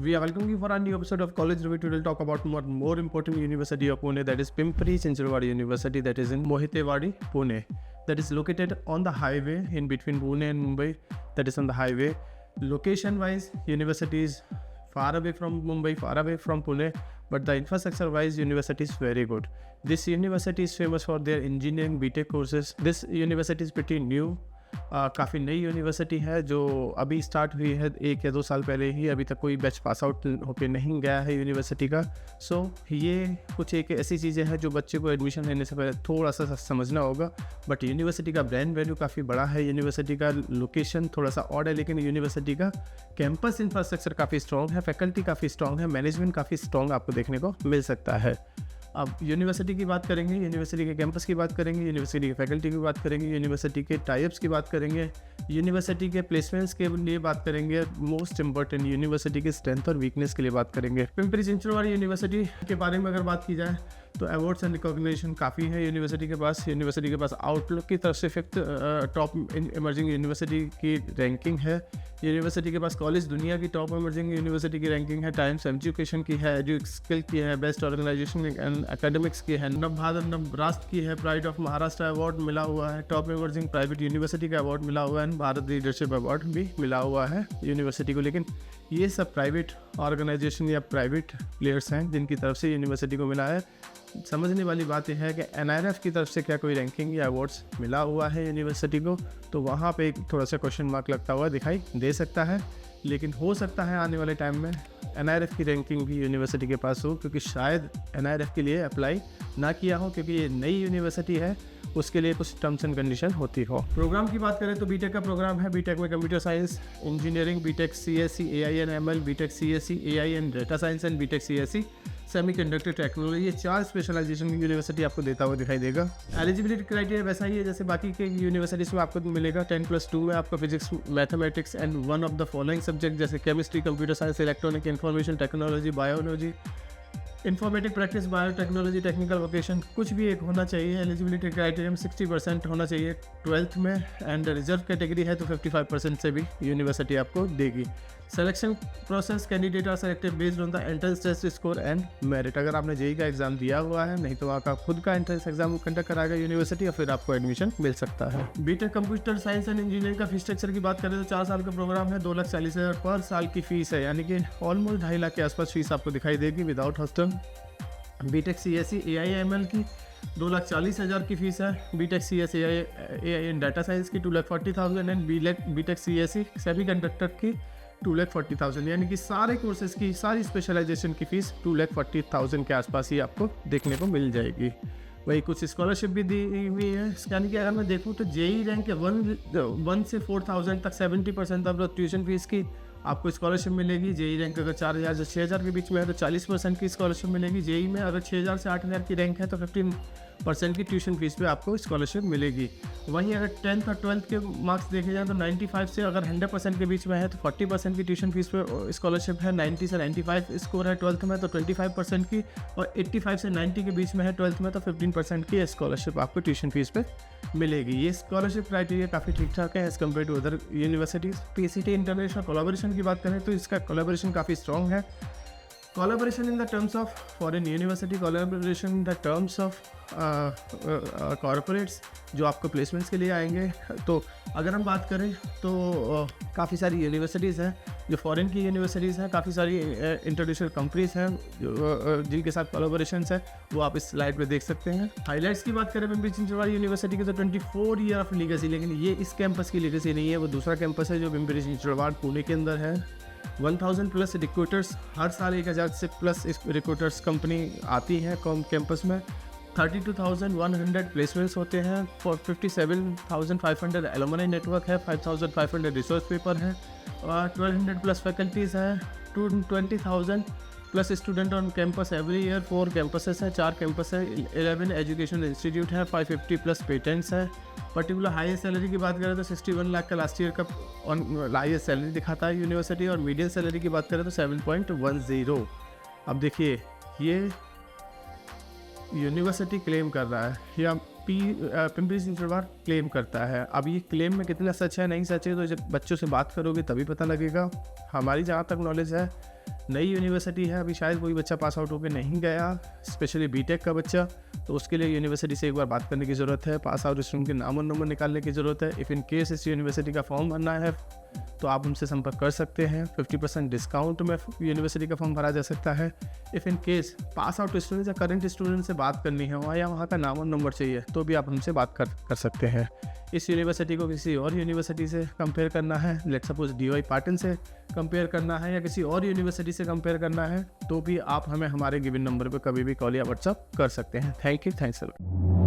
We are welcoming you for a new episode of College Review. Today we'll talk about one more important university of Pune, that is Pimpri Chinchwad University, that is in Mohitewadi, Pune. That is located on the highway in between Pune and Mumbai. That is on the highway. Location-wise, university is far away from Mumbai, far away from Pune, but the infrastructure-wise, university is very good. This university is famous for their engineering BTech courses. This university is pretty new. काफ़ी नई university है जो अभी start हुई है 1 या 2 साल पहले ही, अभी तक कोई बैच पास आउट होके नहीं गया है यूनिवर्सिटी का। सो ये कुछ एक ऐसी चीज़ें हैं जो बच्चे को एडमिशन लेने से पहले थोड़ा सा समझना होगा। बट यूनिवर्सिटी का ब्रांड वैल्यू काफ़ी बड़ा है, यूनिवर्सिटी का लोकेशन थोड़ा सा ऑड है, लेकिन यूनिवर्सिटी का कैंपस इंफ्रास्ट्रक्चर काफ़ी स्ट्रॉन्ग है, फैकल्टी काफ़ी स्ट्रॉन्ग है, मैनेजमेंट काफ़ी स्ट्रॉन्ग आपको देखने को मिल सकता है। अब यूनिवर्सिटी की बात करेंगे, यूनिवर्सिटी के कैंपस की बात करेंगे, यूनिवर्सिटी के फैकल्टी की बात करेंगे, यूनिवर्सिटी के टाइप्स की बात करेंगे, यूनिवर्सिटी के प्लेसमेंट्स के लिए बात करेंगे, मोस्ट इंपॉर्टेंट यूनिवर्सिटी की स्ट्रेंथ और वीकनेस के लिए बात करेंगे। पिंपरी चिंचवड यूनिवर्सिटी के बारे में अगर बात की जाए तो अवार्ड्स एंड रिकॉग्निशन काफ़ी है यूनिवर्सिटी के पास। यूनिवर्सिटी के पास आउटलुक की तरफ से 5th टॉप इमर्जिंग यूनिवर्सिटी की रैंकिंग है। यूनिवर्सिटी के पास कॉलेज दुनिया की टॉप इमर्जिंग यूनिवर्सिटी की रैंकिंग है, टाइम्स एजुकेशन की है, एडु स्किल की है, बेस्ट ऑर्गेनाइजेशन एंड एकेडमिक्स की है, नव भारत नव राष्ट्र की है, प्राइड ऑफ महाराष्ट्र अवार्ड मिला हुआ है, टॉप इमर्जिंग प्राइवेट यूनिवर्सिटी का अवार्ड मिला हुआ है, भारत लीडरशिप अवार्ड भी मिला हुआ है यूनिवर्सिटी को। लेकिन ये सब प्राइवेट ऑर्गेनाइजेशन या प्राइवेट प्लेयर्स हैं जिनकी तरफ से यूनिवर्सिटी को मिला है। समझने वाली बात यह है कि NIRF की तरफ से क्या कोई रैंकिंग या अवार्ड्स मिला हुआ है यूनिवर्सिटी को, तो वहाँ पे एक थोड़ा सा क्वेश्चन मार्क लगता हुआ दिखाई दे सकता है। लेकिन हो सकता है आने वाले टाइम में NIRF की रैंकिंग भी यूनिवर्सिटी के पास हो, क्योंकि शायद NIRF के लिए अप्लाई ना किया हो, क्योंकि ये नई यूनिवर्सिटी है, उसके लिए कुछ टर्म्स एंड कंडीशन होती हो। प्रोग्राम की बात करें तो बीटेक का प्रोग्राम है। बीटेक में computer science engineering, BTech CSE AI and ML, BTech CSE AI and data science and BTech CSE semiconductor technology, ये 4 स्पेशलाइजेशन की यूनिवर्सिटी आपको देता हुआ दिखाई देगा। एलिजिबिलिटी क्राइटेरिया वैसा ही है जैसे बाकी के यूनिवर्सिटीज़ में आपको मिलेगा। 10+2 में आपको physics, mathematics and one of the following subject जैसे chemistry, computer science, electronic information technology, biology, informatic practice, biotechnology, technical vocation, कुछ भी एक होना चाहिए। एलिजिबिलिटी क्राइटेरिया में 60% होना चाहिए 12th में, एंड रिजर्व कैटेगरी है तो 55% से भी यूनिवर्सिटी आपको देगी। Selection process, candidate are selected based on the entrance test score and merit. अगर आपने JEE का एग्जाम दिया हुआ है, नहीं तो आपका खुद का एंट्रेंस एग्जाम कंडक्ट कराएगा यूनिवर्सिटी और फिर आपको एडमिशन मिल सकता है। BTech computer science and engineering का फीस स्ट्रक्चर की बात करें तो 4 साल का प्रोग्राम है, 2,40,000 पर साल की फीस है, यानी कि ऑलमोस्ट 2.5 लाख के आसपास फीस आपको दिखाई देगी without hostel. B Tech CSE AI ML की 2,40,000 की फ़ीस है, B Tech CSE AI and data science की 2,40,000 एंड बीटेक CSE सेमीकंडक्टर की 2,40,000, यानी कि सारे कोर्सेज़ की, सारी स्पेशलाइजेशन की फ़ीस 2,40,000 के आसपास ही आपको देखने को मिल जाएगी। वही कुछ स्कॉलरशिप भी दी हुई है, यानी कि अगर मैं देखूँ तो JEE रैंक के 1 से 4,000 तक 70% ऑफ द ट्यूशन फीस की आपको स्कॉलरशिप मिलेगी। JEE रैंक अगर 4,000 से 6,000 के बीच में है तो 40% की स्कॉलरशिप मिलेगी। JEE में अगर 6,000 से 8,000 की रैंक है तो 15% की ट्यूशन फीस पे आपको स्कॉलरशिप मिलेगी। वहीं अगर 10th और 12th के मार्क्स देखे जाएँ तो 95 से अगर 100% के बीच में है तो 40% की ट्यूशन फीस पे स्कॉलरशिप है। 90 से 95 स्कोर है 12th में तो 25% की, और 85 से 90 के बीच में है 12th में तो 15% की स्कॉलरशिप आपको ट्यूशन फीस पे मिलेगी। ये स्कॉलरशिप क्राइटेरिया काफ़ी ठीक ठाक है as compare to other universities. PCT international collaboration की बात करें तो इसका कोलैबोरेशन काफ़ी स्ट्रॉन्ग है। Collaboration in the terms of foreign university, collaboration in the terms of corporates जो आपको प्लेसमेंट्स के लिए आएंगे। तो अगर हम बात करें तो काफ़ी सारी यूनिवर्सिटीज़ हैं जो फॉरेन की यूनिवर्सिटीज़ हैं, काफ़ी सारी इंटरनेशनल कंपनीज़ हैं जिनके साथ कोलैबोरेशंस है, वो आप इस स्लाइड पे देख सकते हैं। हाइलाइट्स की बात करें पिंपरी चिंचवड यूनिवर्सिटी की तो 24 ईयर ऑफ लीगेसी, लेकिन ये इस कैंपस की लीगेसी नहीं है, वो दूसरा कैंपस है जो पिंपरी चिंचवड पुणे के अंदर है। 1000+ रिक्रूटर्स हर साल 1,000 से प्लस रिक्रूटर्स कंपनी आती है कैंपस में। 32,100 प्लेसमेंट्स होते हैं, 57,500 एलुमनी नेटवर्क है, 5,500 रिसोर्स पेपर है, और 1,200+ फैकल्टीज़ हैं, 20,000+ student on campus every year. 4 campuses हैं, 4 कैंपस है, 11 एजुकेशन इंस्टीट्यूट है, 550+ पेटेंट्स है। पर्टिकुलर हाईएस्ट सैलरी की बात करें तो 61 लाख का लास्ट ईयर का हाईएस्ट सैलरी दिखाता है यूनिवर्सिटी, और मीडियन सैलरी की बात करें तो 7.10। अब देखिए ये यूनिवर्सिटी क्लेम कर रहा है या पिंपरी चिंचवड क्लेम करता है। अब ये क्लेम में कितना सच है नहीं सच है तो जब बच्चों से बात करोगे तभी पता लगेगा। हमारी जहाँ तक नॉलेज है नई यूनिवर्सिटी है, अभी शायद कोई बच्चा पास आउट होकर नहीं गया, स्पेशली बीटेक का बच्चा, तो उसके लिए यूनिवर्सिटी से एक बार बात करने की ज़रूरत है, पास आउट स्टूडेंट के नाम और नंबर निकालने की ज़रूरत है। इफ़ इन केस इस यूनिवर्सिटी का फॉर्म भरना है तो आप उनसे संपर्क कर सकते हैं। 50% डिस्काउंट में यूनिवर्सिटी का फॉर्म भरा जा सकता है। If in case pass out student या करंट स्टूडेंट से बात करनी है या वहाँ का नाम और नंबर चाहिए तो भी आप हमसे बात कर सकते हैं। इस यूनिवर्सिटी को किसी और यूनिवर्सिटी से कंपेयर करना है, लेट सपोज DY पाटन से कंपेयर करना है या किसी और यूनिवर्सिटी से कंपेयर करना है, तो भी आप हमें हमारे गिवन नंबर पर कभी भी कॉल या व्हाट्सअप कर सकते हैं। Thank you, thanks a lot.